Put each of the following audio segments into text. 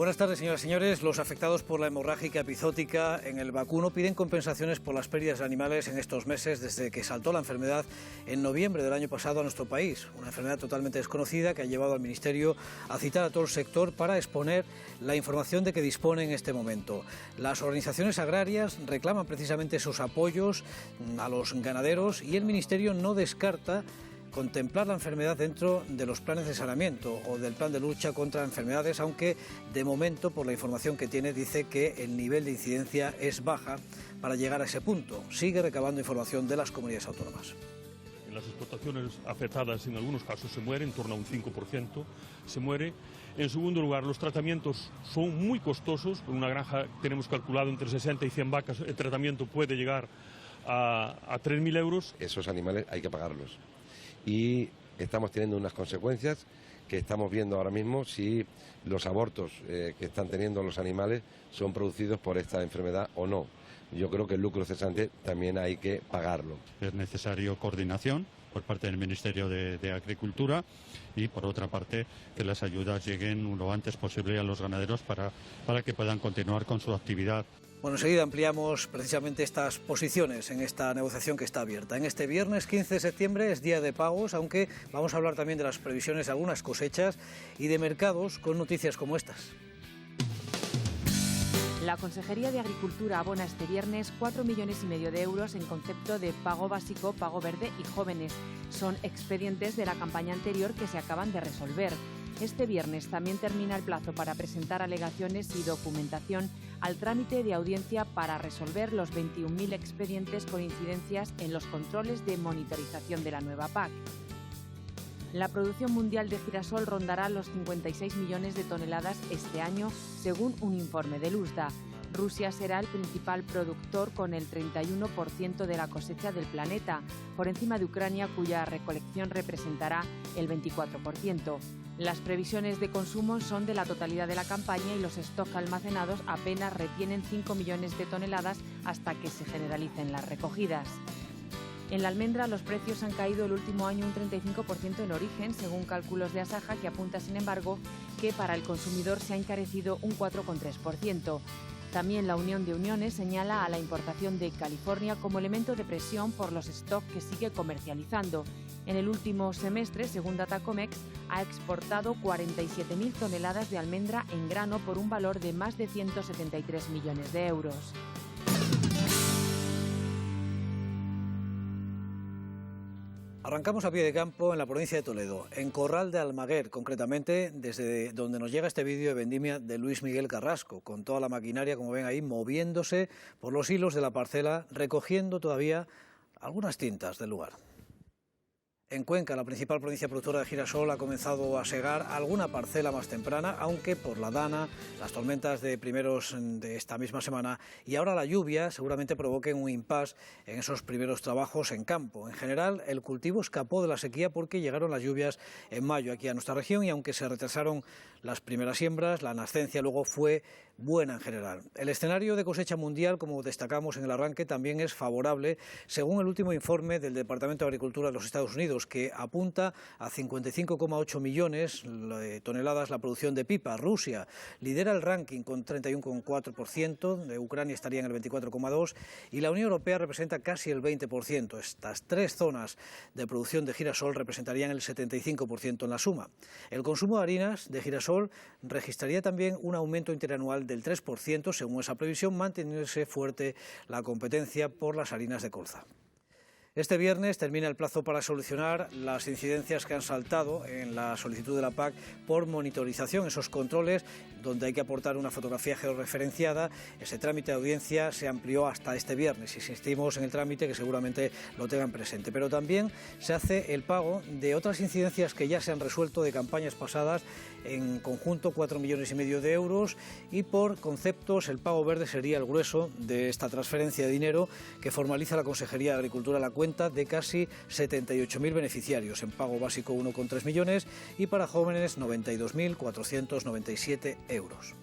Buenas tardes, señoras y señores. Los afectados por la hemorrágica epizootica en el vacuno piden compensaciones por las pérdidas de animales en estos meses desde que saltó la enfermedad en noviembre del año pasado a nuestro país. Una enfermedad totalmente desconocida que ha llevado al Ministerio a citar a todo el sector para exponer la información de que dispone en este momento. Las organizaciones agrarias reclaman precisamente esos apoyos a los ganaderos y el Ministerio no descarta contemplar la enfermedad dentro de los planes de saneamiento o del plan de lucha contra enfermedades, aunque de momento, por la información que tiene, dice que el nivel de incidencia es baja para llegar a ese punto. Sigue recabando información de las comunidades autónomas. En las explotaciones afectadas, en algunos casos se muere, en torno a un 5% se muere. En segundo lugar, los tratamientos son muy costosos. Con una granja tenemos calculado entre 60 y 100 vacas, el tratamiento puede llegar a 3.000 euros. Esos animales hay que pagarlos. Y estamos teniendo unas consecuencias que estamos viendo ahora mismo si los abortos que están teniendo los animales son producidos por esta enfermedad o no. Yo creo que el lucro cesante también hay que pagarlo. Es necesario coordinación por parte del Ministerio de Agricultura y, por otra parte, que las ayudas lleguen lo antes posible a los ganaderos para que puedan continuar con su actividad. Bueno, enseguida ampliamos precisamente estas posiciones en esta negociación que está abierta. En este viernes 15 de septiembre es día de pagos, aunque vamos a hablar también de las previsiones de algunas cosechas y de mercados con noticias como estas. La Consejería de Agricultura abona este viernes 4,5 millones de euros en concepto de pago básico, pago verde y jóvenes. Son expedientes de la campaña anterior que se acaban de resolver. Este viernes también termina el plazo para presentar alegaciones y documentación al trámite de audiencia para resolver los 21.000 expedientes por incidencias en los controles de monitorización de la nueva PAC. La producción mundial de girasol rondará los 56 millones de toneladas este año, según un informe del USDA. Rusia será el principal productor con el 31% de la cosecha del planeta, por encima de Ucrania, cuya recolección representará el 24%. Las previsiones de consumo son de la totalidad de la campaña y los stocks almacenados apenas retienen 5 millones de toneladas hasta que se generalicen las recogidas. En la almendra los precios han caído el último año un 35% en origen, según cálculos de Asaja, que apunta, sin embargo, que para el consumidor se ha encarecido un 4,3%. También la Unión de Uniones señala a la importación de California como elemento de presión por los stocks que sigue comercializando. En el último semestre, según Datacomex, ha exportado 47.000 toneladas de almendra en grano por un valor de más de 173 millones de euros. Arrancamos a pie de campo en la provincia de Toledo, en Corral de Almaguer, concretamente desde donde nos llega este vídeo de vendimia de Luis Miguel Carrasco, con toda la maquinaria, como ven ahí, moviéndose por los hilos de la parcela, recogiendo todavía algunas tintas del lugar. En Cuenca, la principal provincia productora de girasol, ha comenzado a segar alguna parcela más temprana, aunque por la dana, las tormentas de primeros de esta misma semana y ahora la lluvia seguramente provoquen un impasse en esos primeros trabajos en campo. En general, el cultivo escapó de la sequía porque llegaron las lluvias en mayo aquí a nuestra región y aunque se retrasaron las primeras siembras, la nascencia luego fue buena en general. El escenario de cosecha mundial, como destacamos en el arranque, también es favorable, según el último informe del Departamento de Agricultura de los Estados Unidos, que apunta a 55,8 millones de toneladas la producción de pipa. Rusia lidera el ranking con 31,4%, de Ucrania estaría en el 24,2% y la Unión Europea representa casi el 20%. Estas tres zonas de producción de girasol representarían el 75% en la suma. El consumo de harinas de girasol registraría también un aumento interanual del 3%, según esa previsión, manteniéndose fuerte la competencia por las harinas de colza. Este viernes termina el plazo para solucionar las incidencias que han saltado en la solicitud de la PAC por monitorización, esos controles donde hay que aportar una fotografía georreferenciada. Ese trámite de audiencia se amplió hasta este viernes. Insistimos en el trámite, que seguramente lo tengan presente. Pero también se hace el pago de otras incidencias que ya se han resuelto de campañas pasadas, en conjunto 4,5 millones de euros, y por conceptos el pago verde sería el grueso de esta transferencia de dinero que formaliza la Consejería de Agricultura a la cuenta de casi 78.000 beneficiarios. En pago básico 1,3 millones y para jóvenes 92.497 euros.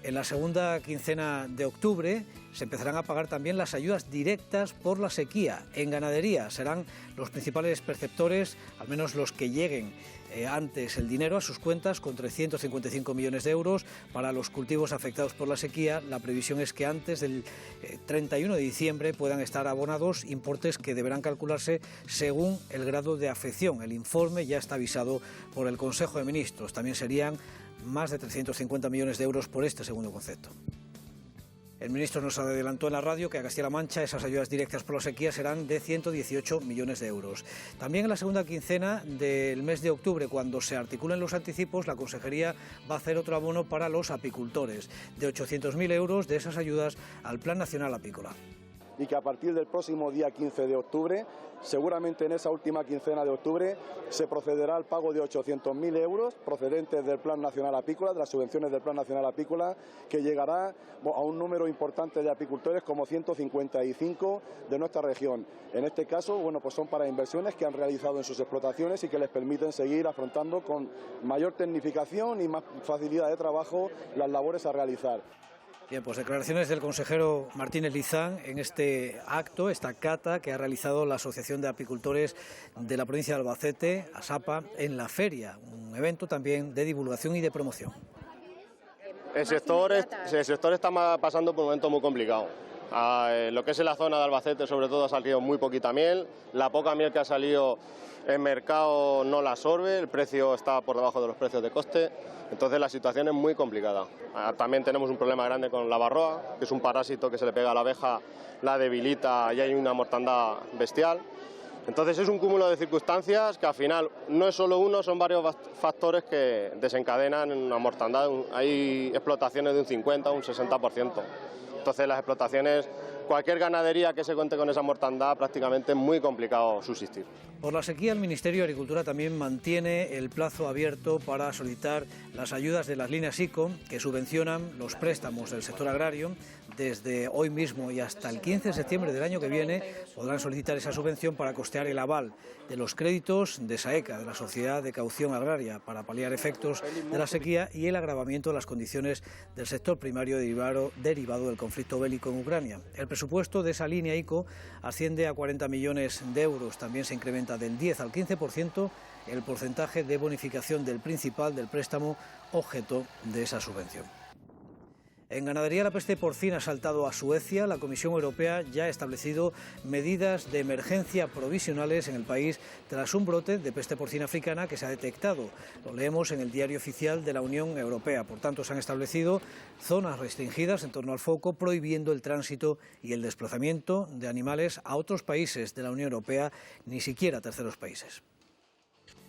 En la segunda quincena de octubre se empezarán a pagar también las ayudas directas por la sequía. En ganadería serán los principales perceptores, al menos los que lleguen antes el dinero a sus cuentas, con 355 millones de euros para los cultivos afectados por la sequía. La previsión es que antes del 31 de diciembre puedan estar abonados importes que deberán calcularse según el grado de afección. El informe ya está avisado por el Consejo de Ministros. También serían más de 350 millones de euros por este segundo concepto. El ministro nos adelantó en la radio que a Castilla-La Mancha esas ayudas directas por la sequía serán de 118 millones de euros. También en la segunda quincena del mes de octubre, cuando se articulen los anticipos, la Consejería va a hacer otro abono para los apicultores, de 800.000 euros de esas ayudas al Plan Nacional Apícola. Y que a partir del próximo día 15 de octubre, seguramente en esa última quincena de octubre, se procederá al pago de 800.000 euros procedentes del Plan Nacional Apícola, de las subvenciones del Plan Nacional Apícola, que llegará a un número importante de apicultores, como 155 de nuestra región. En este caso, pues son para inversiones que han realizado en sus explotaciones y que les permiten seguir afrontando con mayor tecnificación y más facilidad de trabajo las labores a realizar. Bien, pues declaraciones del consejero Martínez Lizán en este acto, esta cata que ha realizado la Asociación de Apicultores de la provincia de Albacete, ASAPA, en la feria, un evento también de divulgación y de promoción. El sector está pasando por un momento muy complicado. Lo que es en la zona de Albacete, sobre todo, ha salido muy poquita miel. La poca miel que ha salido en mercado no la absorbe, el precio está por debajo de los precios de coste. Entonces la situación es muy complicada. También tenemos un problema grande con la varroa, que es un parásito que se le pega a la abeja, la debilita y hay una mortandad bestial. Entonces es un cúmulo de circunstancias que al final no es solo uno, son varios factores que desencadenan una mortandad. Hay explotaciones de un 50, un 60%. Entonces las explotaciones, cualquier ganadería que se cuente con esa mortandad, prácticamente es muy complicado subsistir. Por la sequía, el Ministerio de Agricultura también mantiene el plazo abierto para solicitar las ayudas de las líneas ICO, que subvencionan los préstamos del sector agrario. Desde hoy mismo y hasta el 15 de septiembre del año que viene podrán solicitar esa subvención para costear el aval de los créditos de SAECA, de la Sociedad de Caución Agraria, para paliar efectos de la sequía y el agravamiento de las condiciones del sector primario derivado del conflicto bélico en Ucrania. El presupuesto de esa línea ICO asciende a 40 millones de euros. También se incrementa del 10 al 15% el porcentaje de bonificación del principal del préstamo objeto de esa subvención. En ganadería, la peste porcina ha saltado a Suecia. La Comisión Europea ya ha establecido medidas de emergencia provisionales en el país tras un brote de peste porcina africana que se ha detectado. Lo leemos en el Diario Oficial de la Unión Europea. Por tanto, se han establecido zonas restringidas en torno al foco, prohibiendo el tránsito y el desplazamiento de animales a otros países de la Unión Europea, ni siquiera a terceros países.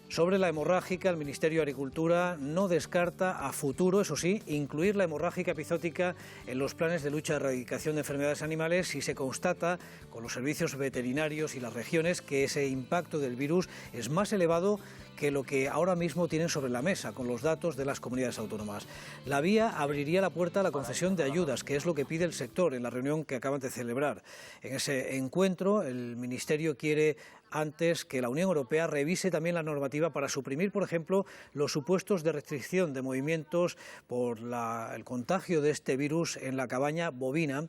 Sobre la hemorrágica, el Ministerio de Agricultura no descarta a futuro, eso sí, incluir la hemorrágica epizootica en los planes de lucha y erradicación de enfermedades animales si se constata con los servicios veterinarios y las regiones que ese impacto del virus es más elevado que lo que ahora mismo tienen sobre la mesa con los datos de las comunidades autónomas. La vía abriría la puerta a la concesión de ayudas, que es lo que pide el sector en la reunión que acaban de celebrar. En ese encuentro, el Ministerio quiere antes que la Unión Europea revise también la normativa para suprimir, por ejemplo, los supuestos de restricción de movimientos por el contagio de este virus en la cabaña bovina,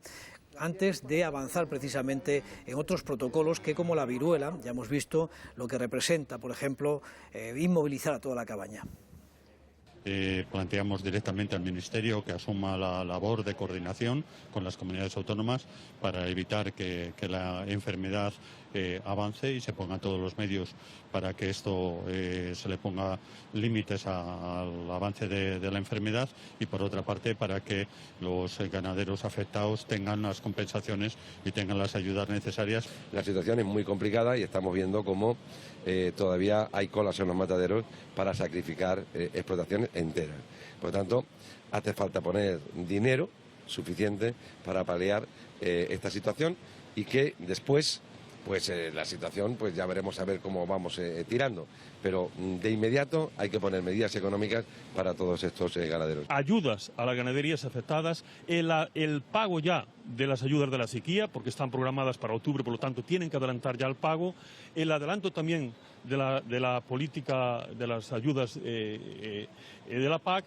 antes de avanzar precisamente en otros protocolos que, como la viruela, ya hemos visto lo que representa, por ejemplo, inmovilizar a toda la cabaña. Planteamos directamente al Ministerio que asuma la labor de coordinación con las comunidades autónomas para evitar que la enfermedad avance y se pongan todos los medios para que esto se le ponga límites al avance de la enfermedad y, por otra parte, para que los ganaderos afectados tengan las compensaciones y tengan las ayudas necesarias. La situación es muy complicada y estamos viendo cómo todavía hay colas en los mataderos para sacrificar explotaciones enteras. Por lo tanto, hace falta poner dinero suficiente para paliar esta situación y que después la situación ya veremos a ver cómo vamos tirando, pero de inmediato hay que poner medidas económicas para todos estos ganaderos. Ayudas a las ganaderías afectadas, el pago ya de las ayudas de la sequía, porque están programadas para octubre, por lo tanto tienen que adelantar ya el pago, el adelanto también de la política de las ayudas de la PAC.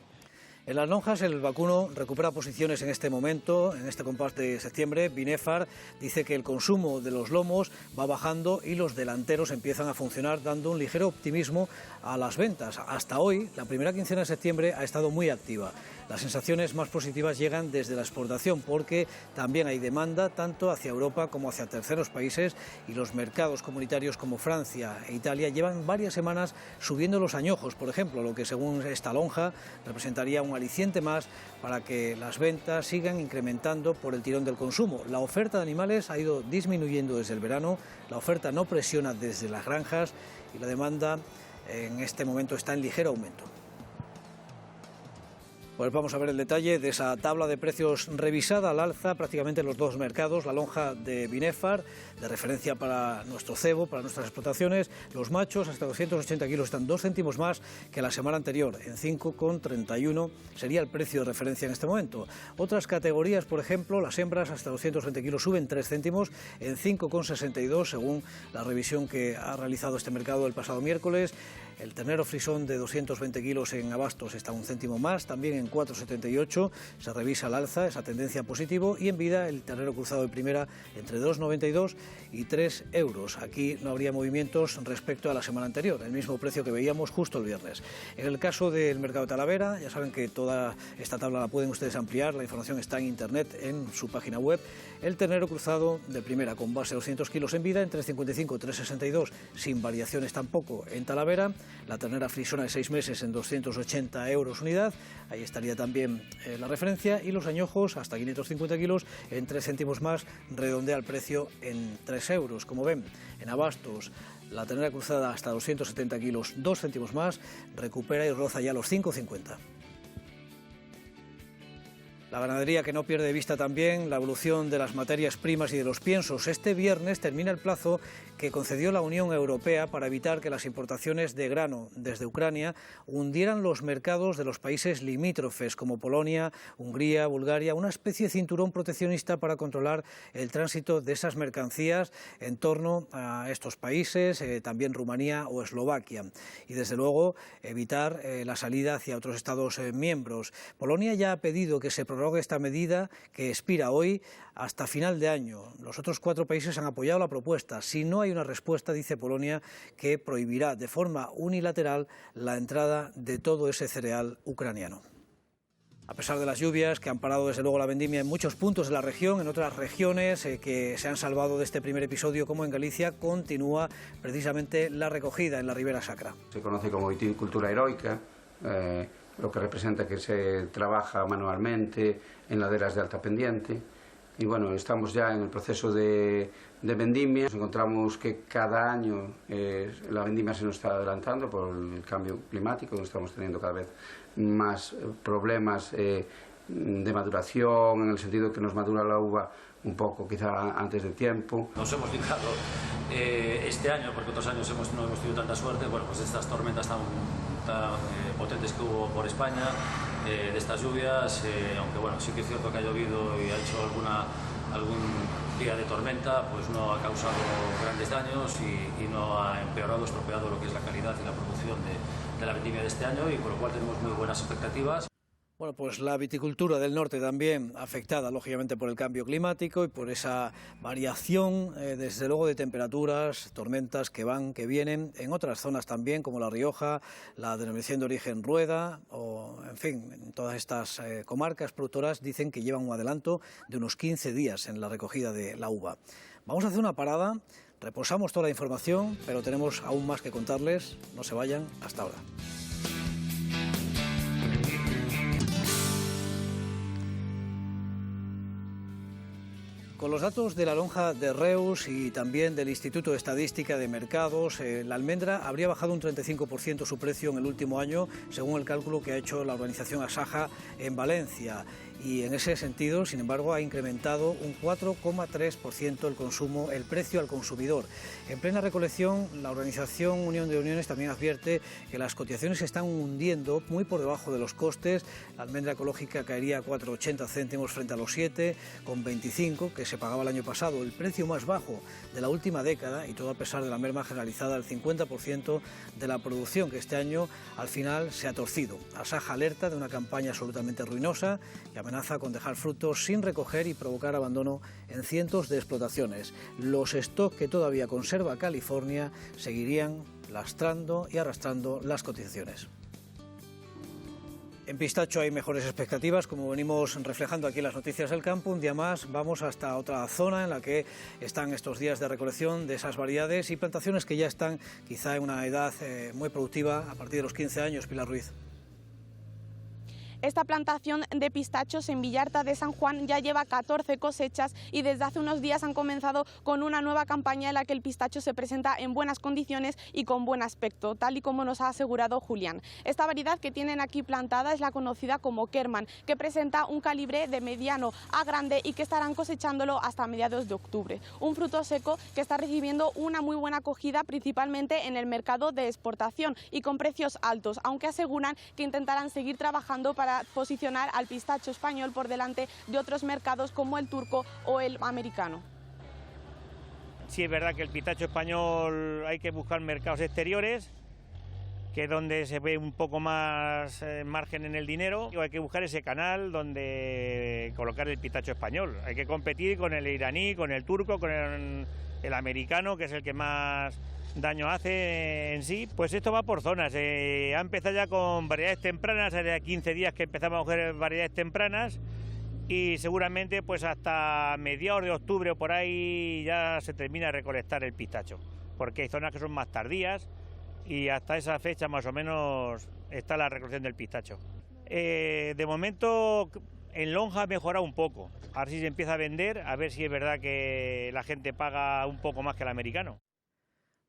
En las lonjas el vacuno recupera posiciones en este momento, en este compás de septiembre. Binefar dice que el consumo de los lomos va bajando y los delanteros empiezan a funcionar, dando un ligero optimismo a las ventas. Hasta hoy, la primera quincena de septiembre ha estado muy activa. Las sensaciones más positivas llegan desde la exportación, porque también hay demanda tanto hacia Europa como hacia terceros países, y los mercados comunitarios como Francia e Italia llevan varias semanas subiendo los añojos, por ejemplo, lo que según esta lonja representaría un aliciente más para que las ventas sigan incrementando por el tirón del consumo. La oferta de animales ha ido disminuyendo desde el verano, la oferta no presiona desde las granjas y la demanda en este momento está en ligero aumento. Pues vamos a ver el detalle de esa tabla de precios revisada al alza prácticamente en los dos mercados. La lonja de Binefar, de referencia para nuestro cebo, para nuestras explotaciones. Los machos hasta 280 kilos están 2 céntimos más que la semana anterior, en 5,31 sería el precio de referencia en este momento. Otras categorías, por ejemplo, las hembras hasta 220 kilos suben 3 céntimos, en 5,62 según la revisión que ha realizado este mercado el pasado miércoles. El ternero frisón de 220 kilos en abastos está 1 céntimo más, también en 4,78 se revisa al alza, esa tendencia positivo, y en vida el ternero cruzado de primera entre 2,92 y 3 euros. Aquí no habría movimientos respecto a la semana anterior, el mismo precio que veíamos justo el viernes. En el caso del mercado de Talavera, ya saben que toda esta tabla la pueden ustedes ampliar, la información está en internet en su página web. El ternero cruzado de primera con base 200 kilos en vida en 3,55 y 3,62, sin variaciones tampoco en Talavera. La ternera frisona de 6 meses en 280 euros unidad, ahí estaría también la referencia, y los añojos hasta 550 kilos en 3 céntimos más, redondea el precio en 3 euros. Como ven, en abastos la ternera cruzada hasta 270 kilos, 2 céntimos más, recupera y roza ya los 5,50. La ganadería, que no pierde de vista también la evolución de las materias primas y de los piensos. Este viernes termina el plazo que concedió la Unión Europea para evitar que las importaciones de grano desde Ucrania hundieran los mercados de los países limítrofes como Polonia, Hungría, Bulgaria, una especie de cinturón proteccionista para controlar el tránsito de esas mercancías en torno a estos países, también Rumanía o Eslovaquia, y desde luego evitar la salida hacia otros Estados miembros. Polonia ya ha pedido que se prorrogue esta medida, que expira hoy, hasta final de año. Los otros 4 países han apoyado la propuesta. Si no hay una respuesta, dice Polonia, que prohibirá de forma unilateral la entrada de todo ese cereal ucraniano. A pesar de las lluvias que han parado desde luego la vendimia en muchos puntos de la región, en otras regiones que se han salvado de este primer episodio, como en Galicia, continúa precisamente la recogida en la Ribera Sacra. Se conoce como viticultura heroica, lo que representa que se trabaja manualmente en laderas de alta pendiente. Y bueno, estamos ya en el proceso de vendimia. Nos encontramos que cada año la vendimia se nos está adelantando por el cambio climático, estamos teniendo cada vez más problemas de maduración, en el sentido que nos madura la uva un poco quizá antes de tiempo. Nos hemos fijado este año, porque otros años no hemos tenido tanta suerte, bueno, pues estas tormentas tan potentes que hubo por España, de estas lluvias, aunque bueno, sí que es cierto que ha llovido y ha hecho algún día de tormenta, pues no ha causado grandes daños y no ha empeorado, estropeado lo que es la calidad y la producción de la vendimia de este año, y con lo cual tenemos muy buenas expectativas. Bueno, pues la viticultura del norte también afectada, lógicamente, por el cambio climático y por esa variación, desde luego, de temperaturas, tormentas que van, que vienen, en otras zonas también, como La Rioja, la denominación de origen Rueda, o, en fin, en todas estas comarcas productoras dicen que llevan un adelanto de unos 15 días en la recogida de la uva. Vamos a hacer una parada, reposamos toda la información, pero tenemos aún más que contarles. No se vayan, hasta ahora. Con los datos de la lonja de Reus y también del Instituto de Estadística de Mercados, la almendra habría bajado un 35% su precio en el último año, según el cálculo que ha hecho la organización Asaja en Valencia. y en ese sentido, sin embargo, ha incrementado un 4,3% el precio al consumidor. En plena recolección, la organización Unión de Uniones también advierte que las cotizaciones se están hundiendo muy por debajo de los costes. La almendra ecológica caería a 4,80 céntimos frente a los 7,25 que se pagaba el año pasado, el precio más bajo de la última década, y todo a pesar de la merma generalizada del 50% de la producción, que este año al final se ha torcido. Asaja alerta de una campaña absolutamente ruinosa que amenaza con dejar frutos sin recoger y provocar abandono en cientos de explotaciones. Los stocks que todavía conserva California seguirían lastrando y arrastrando las cotizaciones. En pistacho hay mejores expectativas, como venimos reflejando aquí en las noticias del campo. Un día más vamos hasta otra zona en la que están estos días de recolección de esas variedades y plantaciones que ya están quizá en una edad muy productiva a partir de los 15 años. Pilar Ruiz. Esta plantación de pistachos en Villarta de San Juan ya lleva 14 cosechas y desde hace unos días han comenzado con una nueva campaña en la que el pistacho se presenta en buenas condiciones y con buen aspecto, tal y como nos ha asegurado Julián. Esta variedad que tienen aquí plantada es la conocida como Kerman, que presenta un calibre de mediano a grande y que estarán cosechándolo hasta mediados de octubre. Un fruto seco que está recibiendo una muy buena acogida, principalmente en el mercado de exportación y con precios altos, aunque aseguran que intentarán seguir trabajando para posicionar al pistacho español por delante de otros mercados como el turco o el americano. Sí, es verdad que el pistacho español hay que buscar mercados exteriores, que es donde se ve un poco más margen en el dinero, o hay que buscar ese canal donde colocar el pistacho español. Hay que competir con el iraní, con el turco, con el americano, que es el que más daño hace en sí. Pues esto va por zonas. Ha empezado ya con variedades tempranas, hace 15 días que empezamos a coger variedades tempranas y seguramente pues hasta mediados de octubre o por ahí ya se termina de recolectar el pistacho, porque hay zonas que son más tardías y hasta esa fecha más o menos está la recolección del pistacho. De momento en lonja ha mejorado un poco, a ver si se empieza a vender, a ver si es verdad que la gente paga un poco más que el americano.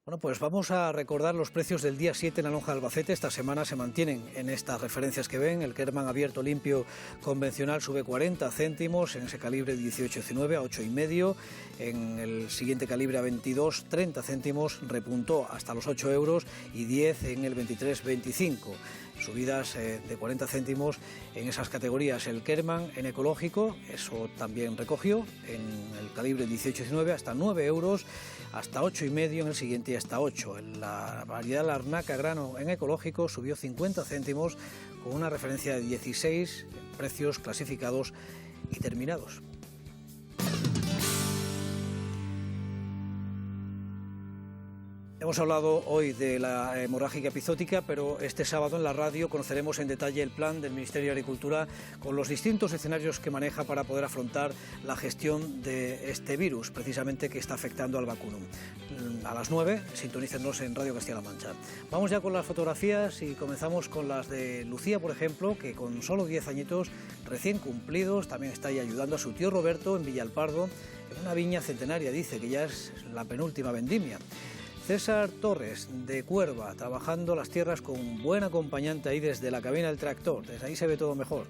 Bueno, pues vamos a recordar los precios del día 7 en la lonja de Albacete. Esta semana se mantienen en estas referencias que ven. El Kerman abierto limpio convencional sube 40 céntimos en ese calibre 18-19 a 8,5. En el siguiente calibre a 22, 30 céntimos, repuntó hasta los 8 euros y 10 en el 23-25. Subidas de 40 céntimos en esas categorías. El Kerman en ecológico, eso también recogió, en el calibre 18-19 hasta 9 euros, hasta 8,5 en el siguiente y hasta 8. En la variedad Larnaca grano en ecológico subió 50 céntimos con una referencia de 16 precios clasificados y terminados. Hemos hablado hoy de la hemorrágica epizótica, pero este sábado en la radio conoceremos en detalle el plan del Ministerio de Agricultura con los distintos escenarios que maneja para poder afrontar la gestión de este virus, precisamente que está afectando al vacuno. A las 9, sintonícennos en Radio Castilla-La Mancha. Vamos ya con las fotografías y comenzamos con las de Lucía, por ejemplo, que con solo 10 añitos recién cumplidos también está ahí ayudando a su tío Roberto en Villalpardo, en una viña centenaria, dice que ya es la penúltima vendimia. César Torres, de Cuerva, trabajando las tierras con buen acompañante ahí desde la cabina del tractor, desde ahí se ve todo mejor.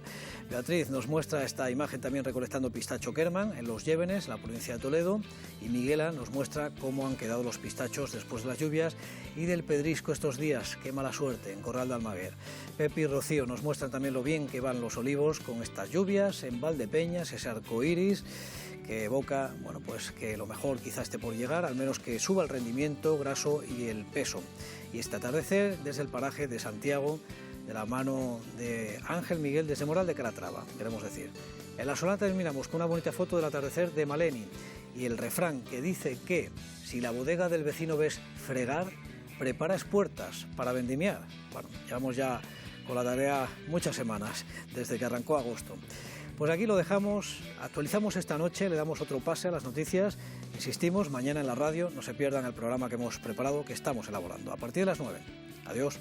Beatriz nos muestra esta imagen también recolectando pistacho Kerman en Los Llévenes, la provincia de Toledo, y Miguela nos muestra cómo han quedado los pistachos después de las lluvias y del pedrisco estos días, qué mala suerte, en Corral de Almaguer. Pepi y Rocío nos muestran también lo bien que van los olivos con estas lluvias, en Valdepeñas, ese arco iris, que evoca, bueno, pues que lo mejor quizás esté por llegar, al menos que suba el rendimiento, graso y el peso. Y este atardecer desde el paraje de Santiago, de la mano de Ángel Miguel desde Moral de Calatrava, queremos decir. En la Solana terminamos con una bonita foto del atardecer de Maleni y el refrán que dice que si la bodega del vecino ves fregar, prepara espuertas para vendimiar. Bueno, llevamos ya con la tarea muchas semanas, desde que arrancó agosto. Pues aquí lo dejamos, actualizamos esta noche, le damos otro pase a las noticias. Insistimos, mañana en la radio, no se pierdan el programa que hemos preparado, que estamos elaborando, a partir de las 9. Adiós.